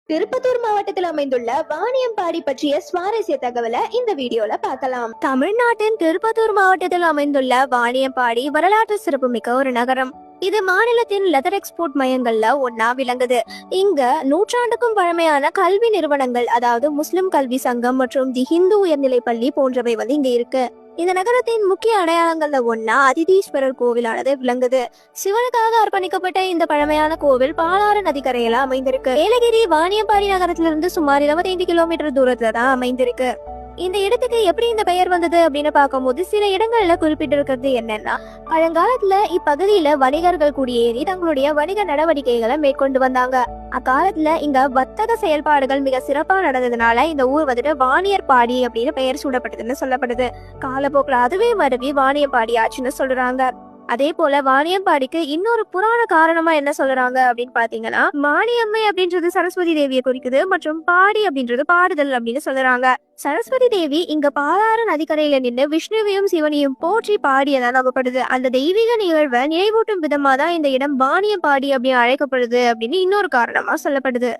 திருப்பத்தூர் மாவட்டத்தில் அமைந்துள்ள வாணியம்பாடி பற்றிய சுவாரஸ்ய தகவலை இந்த வீடியோல பார்க்கலாம். தமிழ்நாட்டின் திருப்பத்தூர் மாவட்டத்தில் அமைந்துள்ள வாணியம்பாடி வரலாற்று சிறப்புமிக்க ஒரு நகரம். இது மாநிலத்தின் லெதர் எக்ஸ்போர்ட் மையங்கள்ல ஒன்னா விளங்குது. இங்க நூற்றாண்டுக்கும் பழமையான கல்வி நிறுவனங்கள், அதாவது முஸ்லிம் கல்வி சங்கம் மற்றும் தி ஹிந்து உயர்நிலை பள்ளி போன்றவை இங்க இருக்கு. இந்த நகரத்தின் முக்கிய அடையாளங்கள்ல ஒன்னா அதிதீஸ்வரர் கோவிலானது விளங்குது. சிவனுக்காக அர்ப்பணிக்கப்பட்ட இந்த பழமையான கோவில் பாலாறு நதிக்கரையில அமைந்திருக்கு. ஏலகிரி வாணியம்பாடி நகரத்திலிருந்து சுமார் 25 கிலோமீட்டர் தூரத்துல தான் அமைந்திருக்கு. இந்த இடத்துக்கு எப்படி இந்த பெயர் வந்தது அப்படின்னு பார்க்கும்போது சில இடங்கள்ல குறிப்பிட்டிருக்கிறது என்னன்னா, பழங்காலத்துல இப்பகுதியில வணிகர்கள் குடியேறி தங்களுடைய வணிக நடவடிக்கைகளை மேற்கொண்டு வந்தாங்க. அக்காலத்துல இங்க வர்த்தக செயல்பாடுகள் மிக சிறப்பா நடந்ததுனால இந்த ஊர் வாணியர்பாடி அப்படின்னு பெயர் சூடப்பட்டதுன்னு சொல்லப்படுது. காலப்போக்கில் அதுவே மருவி வாணியம்பாடி ஆச்சுன்னு சொல்றாங்க. அதே போல வாணியம்பாடிக்கு இன்னொரு புராண காரணமா என்ன சொல்றாங்க அப்படின்னு பாத்தீங்கன்னா, மாணியம்மை அப்படின்றது சரஸ்வதி தேவியை குறிக்குது மற்றும் பாடி அப்படின்றது பாடுதல் அப்படின்னு சொல்றாங்க. சரஸ்வதி தேவி இங்க பாலாறு நதிக்கரையில நின்று விஷ்ணுவையும் சிவனையும் போற்றி பாடியதா நம்பப்படுது. அந்த தெய்வீக நிகழ்வை நினைவூட்டும் விதமா தான் இந்த இடம் வாணியம்பாடி அப்படின்னு அழைக்கப்படுது அப்படின்னு இன்னொரு காரணமா சொல்லப்படுது.